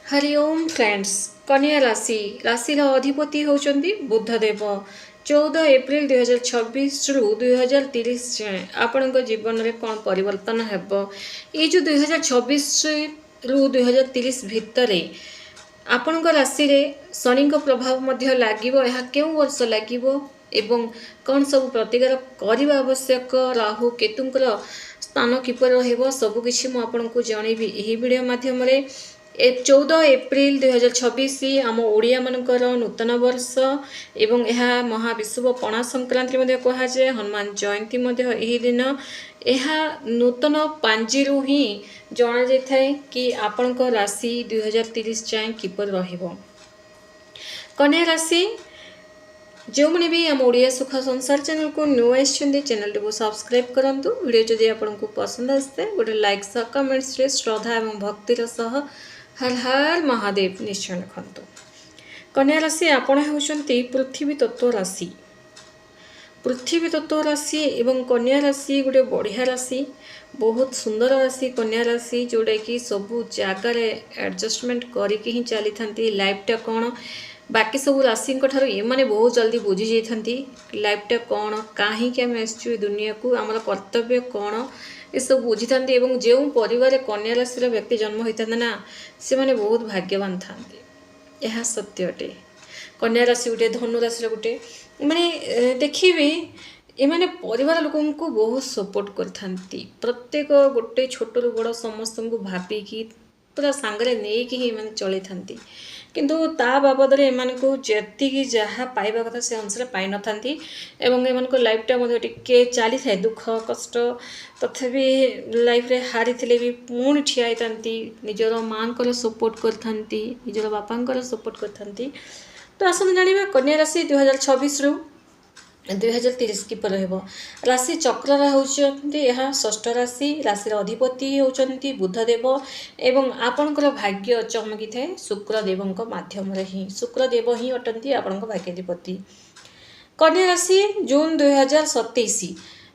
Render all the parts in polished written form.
हरि ओम friends. कन्या राशि राशि अधिपति होचंदी बुधदेव। 14 एप्रिल 2026 रु 2030 जाए आपण जीवन में कौन परिवर्तन हेब ये जो 2026 रु 2030 भितर आपण राशि रे शनि प्रभाव मध्य लागिवो। यह केउ वर्ष लागिवो एवं कौन सब प्रतिकार करने आवश्यक, राहु केतुंकर स्थान किपर रहिबो सबकिछि मु आपनको जणेबी एही वीडियो माध्यम 14 एप्रिल 2026 आम ओडिया मानकर नूतन वर्ष एवं यह महाविश्व पणा संक्रांति मध्य कहुए। हनुमान जयंती मध्य यही दिन यह नूतन पांजिरू ही जना जाए कि आपण राशि 2030 जाए किपर रहिबो। कन्या राशि जो मैंने भी आम ओडिया सुख संसार चैनल को न्यू आसछन्ती चैनल को सब्सक्राइब करंतु। वीडियो जदि आपको पसंद आसते गोटे लाइक सह कमेंट्स रे श्रद्धा एवं भक्तिर सह हर हर महादेव निश्चय लिखंतु। कन्या राशि आपण होउछन्ती पृथ्वी तत्व राशि। पृथ्वी तत्व राशि एवं कन्या राशि गोटे बढ़िया राशि, बहुत सुंदर राशि। कन्या राशि जोड़ा कि सबू जगार एडजस्टमेंट करके ही चली था लाइफटा कौन। बाकी सब राशि ये मैंने बहुत जल्दी बुझी जाती लाइफटा कौन, कहीं आम आसु दुनिया को, आमर कर्तव्य कौन, ये सब बुझी था। जो परिवार कन्या राशि व्यक्ति जन्म होता ना से मैंने बहुत भाग्यवान था, यह सत्य अटे। कन्या राशि गोटे, धनु राशि गोटे माने देखिए एमाने परिवार लोकों को बहुत सपोर्ट करथांती। प्रत्येक गोटे छोट रु बड़ समस्त को भाविकी पूरा सांगरे नहीं कि ही माने चली थांती, किंतु ता बाबद रे एमान को जति जहाँ पाइबा कथा से अनुसार पाई न थांती एवं एमान को लाइफटा मध्ये टिके चली थाए दुख कष्ट, तथापि लाइफ रे हारी थिले भी पुणी ठिया थांती, निजर मां को सपोर्ट करथांती, निजर बापा को सपोर्ट करथांती। तो आसन जानिबा कन्या राशि 2026 रु 2030 किपर रहिबो। राशि चक्र होउछन्ती यह षष्ठ राशि। राशि अधिपति होउछन्ती बुधदेव एवं आपणकर भाग्य चमकी थाए शुक्रदेवଙ୍କ माध्यम रे ही। शुक्रदेव ही अटंती आपणक भाग्याधिपति। कन्या राशि जून 2027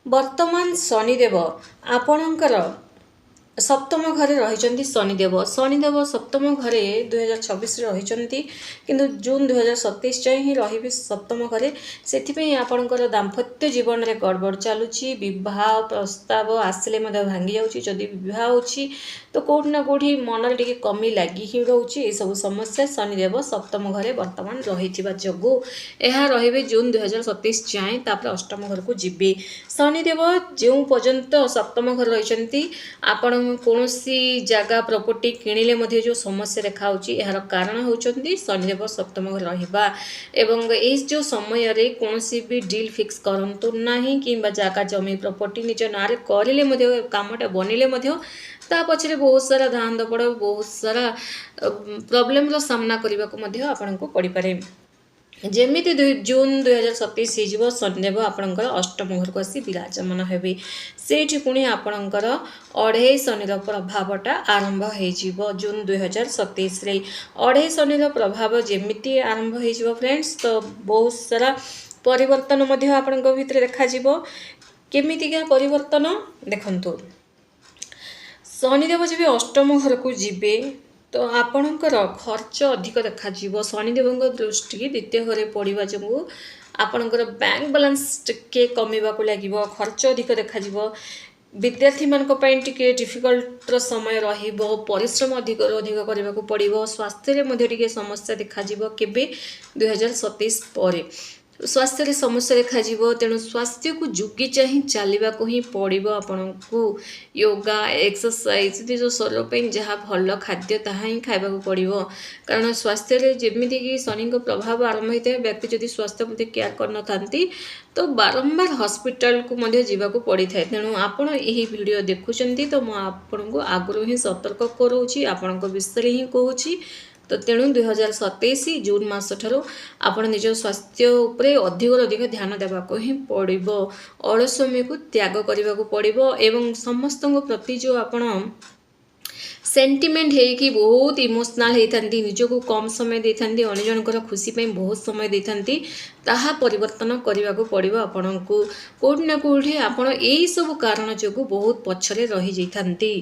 वर्तमान शनिदेव आपणकर सप्तम घरे रही। शनिदेव सप्तम घरे 2026 रही, किंतु जून 2027 जाए ही रही सप्तम घरे। से आपणकर दाम्पत्य जीवन में गड़बड़ चलुची, विवाह प्रस्ताव आसिले भांगी जाऊँगी। जदि विवाह होची तो कौटि ना कौटि मन रे टिके कमी लगी ही रोचे। ये सब समस्या शनिदेव सप्तम घरे वर्तमान रही जोगु यह रे जून 2027 जाए, तापर अष्टम घर को जीवे। शनिदेव जो पर्यंत सप्तम घर रही आपण कौन जगह प्रॉपर्टी किणिले जो समस्या देखा यार कारण होउछन्ती शनिदेव सप्तम घर रहिबा। एवं ए जो समय रे कौन भी डील फिक्स करंतु नाही कि जगह जमी प्रॉपर्टी निज ना रे करिले कामटा बनिले ता पछरे बहुत सारा धान दपड़, बहुत सारा प्रॉब्लम रो सामना करने को आपको पड़ पारे। जेमिति जून 2027 हो शनिदेव आपणकर अष्टम घर को आसी विराजमान हेबे। सेठी पुणी आपणकर अढ़े शनिर प्रभावटा आरंभ हो जून 2027 रे। अढ़े शनिर प्रभाव जेमिति आरंभ हो फ्रेंड्स, तो बहुत सारा परिवर्तन आपण भितर देखा केमितिका परिवर्तन देखंतु। शनिदेव जब अष्टम घर को जीवे तो आपणकर खर्च अधिक देखा। शनिदेव दृष्टि द्वितीय घरे पड़ा जो आपणकर बैंक बैलेंस टिके कमिबा को लगे, खर्च अधिक देखा। विद्यार्थी मानी टिके डिफिकल्ट समय रहिबो, परिश्रम अधिक करने को पड़ो। स्वास्थ्य में समस्या देखा केबे 2027 पर स्वास्थ्य रे समस्या देखा। तेणु स्वास्थ्य को जुगी चाह चलने को ही पड़ो। आपन को योगा एक्सरसाइज जो शरीर पर जहाँ भल खाद्य ताहा ही खाइबा पड़ो, कारण स्वास्थ्य रे जेमिति कि शनि को प्रभाव आरंभ होता है। व्यक्ति जदि स्वास्थ्य प्रति केयर करना तो बारंबार हॉस्पिटल को मध्य जावाक पड़ी था। तेणु आपण यही वीडियो देखुंत तो मुझे आपन को आगु ही सतर्क करोची, आपण विषय ही कहूँ। तो तेणु 2027 जून मास ठारू आपण निज स्वास्थ्य उपरे अधिक ध्यान देवाक ही पड़ो। अलस्वमी को त्याग करने को पड़ो एवं समस्त प्रति जो आपण सेंटिमेंट है बहुत इमोशनल होता निजक कम समय देता अन्य जनकर खुशी बहुत समय देता ताहा परिवर्तन करने को पड़ो आपण को कौटि ना कौटि आपण यही सब कारण जो बहुत पछरे रही जाती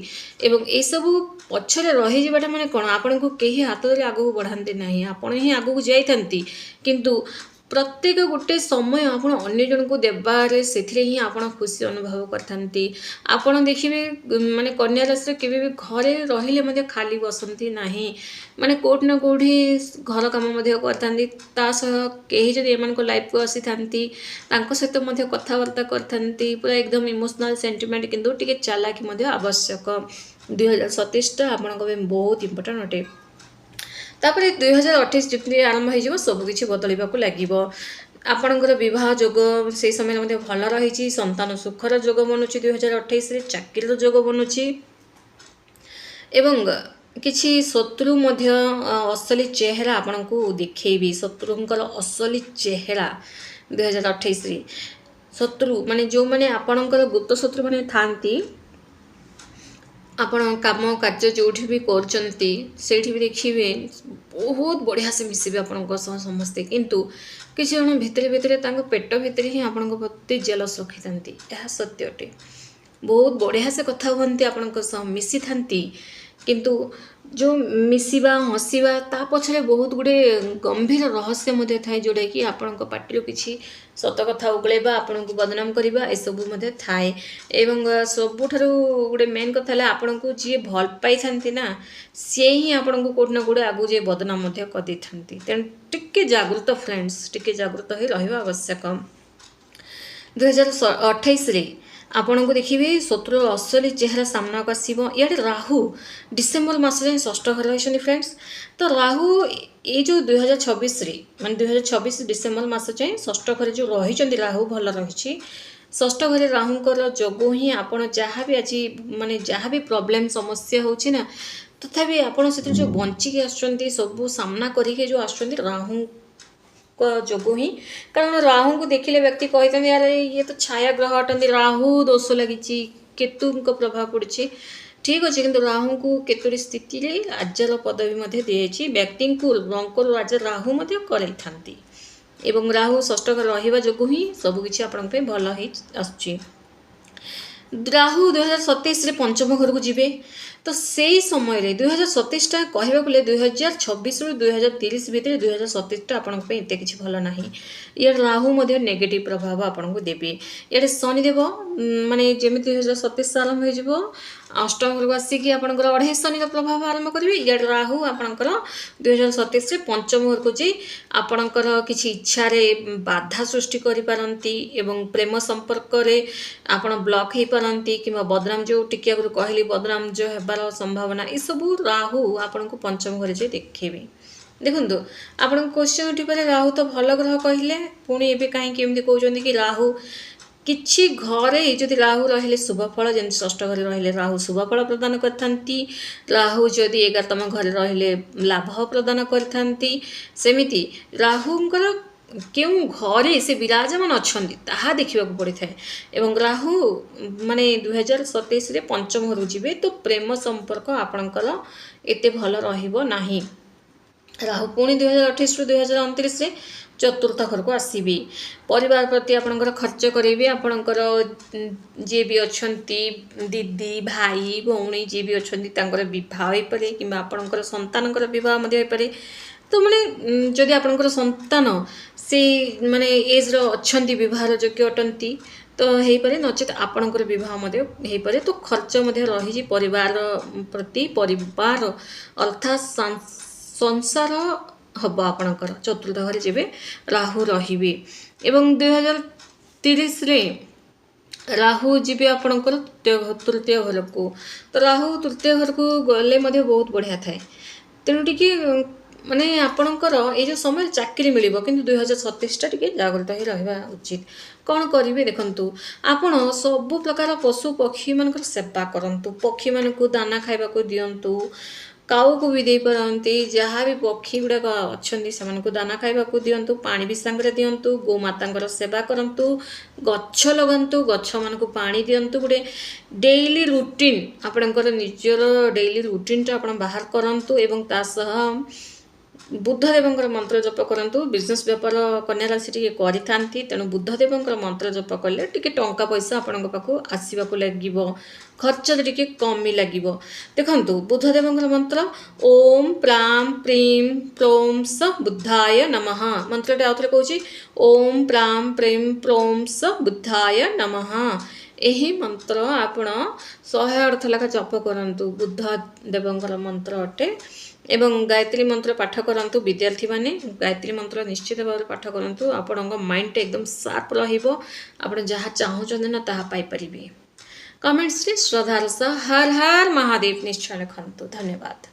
एवं ये सब पछरे रही जाटा माने कौन आपण को कहीं हाथ धरी आगू बढ़ाते ना आपण ही आगू जाती किंतु प्रत्येक गोटे समय आपण अन्य जन को देवारे से ही आपण खुशी अनुभव करथांती आपण देखिए माने कन्या राशि केबे भी घरे रहिले मध्ये खाली बसंती नाही माने कोट ना कोठी घर काम मध्ये करथांती ता सह केही जदि एमान को लाइफ को आसी थांती तांको सहित मध्ये कथावार्ता करथांती पूरा एकदम इमोशनल सेंटिमेंट किंतु टिके चालाकी मध्ये आवश्यक 2027 टा आपण को बहुत इंपोर्टेंट अटे तापर 2028 जितने आरंभ हो सबकि बदलवाक लगे आपणकर बह जोग से समय भल रही संतान सुखर जोग बनूँ 2028 चाकिर जोग बनूँ एवं किछि शत्रु असली चेहरा आपण को देखी शत्रुंकर असली चेहरा 2028 शत्रु माने जो माने आपणकर गुप्त शत्रु माने थांती आपण काम कार्य जो भी करचंती सेठी भी देखिए बहुत बढ़िया से मिसबे आपण समस्ते किंतु किसी जन भितर भितर पेट भितर ही आपण प्रति जेलस रखी था यह सत्य अटे बहुत बढ़िया से कथा कहती आपण मिसी था किंतु जो मिसवा हसवा ता पछरे बहुत गुड़े गंभीर रहस्य थाए जोड़ा कि आपण पार्टी किसी सत कथा उगलैबा आपण को बदनाम करवा एसबू थाए एवं सबुठार गोटे मेन कथा है आपण को जी भल पाई ना सी ही आपण को कौट ना कौटे आगु जे बदनाम कर तेणु टिके जागृत फ्रेंड्स टिके जागृत ही रहा आवश्यक 2028 आपण को देखिए शत्रु असली चेहरा सामना को आसो इे राहु डिसेम्बर मस जाए षष्ठ घर रही फ्रेंड्स तो राहु ये जो 2026 मान 2026 डिसेम्बर मस जाए षष्ठ घर जो रही राहु भल रही षष्ठ घर राहुंकर जोगु ही आपण जहाँ भी आज माने जहाँ भी प्रॉब्लम समस्या होची ना तथापि आपण से जो बंचिकी आसुचंती सब सामना करके जो आसुचंती राहु जोगु ही कारण राहु को देखिले व्यक्ति कहते यार ये तो छाया ग्रह अटंती राहु दोष लगी केतु प्रभाव पड़ी ठीक अच्छे किंतु राहु को केतुरी स्थिति राजर पदवी दी व्यक्ति को रंकर राजा राहु कराई थांती एवं राहु षष्ठ घर रहा जोगु ही सबकि आपण भल ही आसुची राहु 2027 रे पंचम घर को जीवे तो से समय 2027 टा कहवा गले 2026 रु 2030 भितर 2027 टा आपण एते किछि भल नाही ये राहु मध्य नेगेटिव प्रभाव आपण को देबे ये शनिदेव माने जेमि 2027 आरंभ हो जिवो अष्टम घर को आसिकी आपणकर अढ़ाई शनि प्रभाव आरंभ करेंगे ये राहु आपणकर 2027 पंचम घर को जी आपणकर किछि इच्छा रे बाधा सृष्टि करि पारंती एवं प्रेम संपर्क रे आपण ब्लॉक हो पारंती किंवा बदनाम जो टिके आगु कहली बदनाम जो हेबार संभावना ये सब राहु आपण को पंचम घर जे देखेबे देखंतु आपण क्वेश्चन उठी पारे राहु तो भल ग्रह कहले पुणी एबे काहे केमती कहउचंदी कि राहु किछि घरे जदि राहु रहिले शुभ फल जेन षष्ठ घरे रहिले राहु शुभ फल प्रदान करथांती राहु जदि 11तम घरे रहिले लाभ प्रदान करथांती सेमिति राहुंकर केउ घरे से विराजमान अछंती ताहा देखिबा को पड़ी थाए एवं राहु माने 2027 रे पंचम घर जीवे तो प्रेम संपर्क आपणकर एते भल रहिबो नाही राहु पुणी 2028 रु 2029 रे चतुर्थ घर को आसबि परिवार प्रति आपणकर खर्च करेंगे आपणकर जी भी अच्छी दीदी भाई भौणी जी भी अच्छी बह हो पारे कि आपणकर संतानकर बह हो पारे तो माने जदि आपणकर संतान से माने एज अच्छा बहार योग्य अटंती तो हो पारे नचेत आपणकर बह हो पारे तो खर्च रही परिवार प्रति परिवार अर्थात संसार हम आपणकर चतुर्थ घर जेबे राहु रहिबे एवं 2030 रे राहु जीवे आपणकर तृतीय घर को तो राहु तृतीय घर को गले बहुत बढ़िया थाए तेणु टिके माने आपणकर ये जो समय चाकरी मिलिबो किंतु 2027 टा टिके जागृत ही रहबा उचित कौन करेंगे देखंतु आपण सब प्रकार पशु पक्षी मानकर सेवा करंतु पक्षी मानकु दाना खाइबा को दियंतु କାଉକୁ ବି ଦେଇପାରନ୍ତି। ଯାହା ବି ପକ୍ଷୀ ଗୁଡ଼ାକ ଅଛନ୍ତି ସେମାନଙ୍କୁ ଦାନା ଖାଇବାକୁ ଦିଅନ୍ତୁ, ପାଣି ବି ସାଙ୍ଗରେ ଦିଅନ୍ତୁ, ଗୋମାତାଙ୍କର ସେବା କରନ୍ତୁ, ଗଛ ଲଗାନ୍ତୁ, ଗଛମାନଙ୍କୁ ପାଣି ଦିଅନ୍ତୁ। ଗୋଟେ ଡେଇଲି ରୁଟିନ୍ ଆପଣଙ୍କର ନିଜର ଡେଇଲି ରୁଟିନ୍ଟା ଆପଣ ବାହାର କରନ୍ତୁ ଏବଂ ତା ସହ ବୁଦ୍ଧଦେବଙ୍କର ମନ୍ତ୍ର ଜପ କରନ୍ତୁ। ବିଜନେସ୍ ବେପାର କନ୍ୟା ରାଶି ଟିକେ କରିଥାନ୍ତି, ତେଣୁ ବୁଦ୍ଧଦେବଙ୍କର ମନ୍ତ୍ର ଜପ କଲେ ଟିକେ ଟଙ୍କା ପଇସା ଆପଣଙ୍କ ପାଖକୁ ଆସିବାକୁ ଲାଗିବ, ଖର୍ଚ୍ଚରେ ଟିକେ କମି ଲାଗିବ। ଦେଖନ୍ତୁ ବୁଦ୍ଧଦେବଙ୍କର ମନ୍ତ୍ର ଓମ୍ ପ୍ରାମ୍ ପ୍ରିମ୍ ପ୍ରୋମ୍ ସ ବୁଦ୍ଧାୟ ନମଃ। ମନ୍ତ୍ରଟା ଆଉଥରେ କହୁଛି ଓମ୍ ପ୍ରାମ୍ ପ୍ରିମ୍ ପ୍ରୋମ୍ ସ ବୁଦ୍ଧାୟ ନମଃ। ଏହି ମନ୍ତ୍ର ଆପଣ 108 ଲେଖା ଜପ କରନ୍ତୁ। ବୁଦ୍ଧ ଦେବଙ୍କର ମନ୍ତ୍ର ଅଟେ ଏବଂ ଗାୟତ୍ରୀ ମନ୍ତ୍ର ପାଠ କରନ୍ତୁ। ବିଦ୍ୟାର୍ଥୀମାନେ ଗାୟତ୍ରୀ ମନ୍ତ୍ର ନିଶ୍ଚିତ ଭାବରେ ପାଠ କରନ୍ତୁ। ଆପଣଙ୍କ ମାଇଣ୍ଡଟା ଏକଦମ ସାର୍ପ ରହିବ, ଆପଣ ଯାହା ଚାହୁଁଛନ୍ତି ନା ତାହା ପାଇପାରିବେ। କମେଣ୍ଟସରେ ଶ୍ରଦ୍ଧାର ସହ ହର ହର ମହାଦେବ ନିଶ୍ଚୟ ଲେଖନ୍ତୁ। ଧନ୍ୟବାଦ।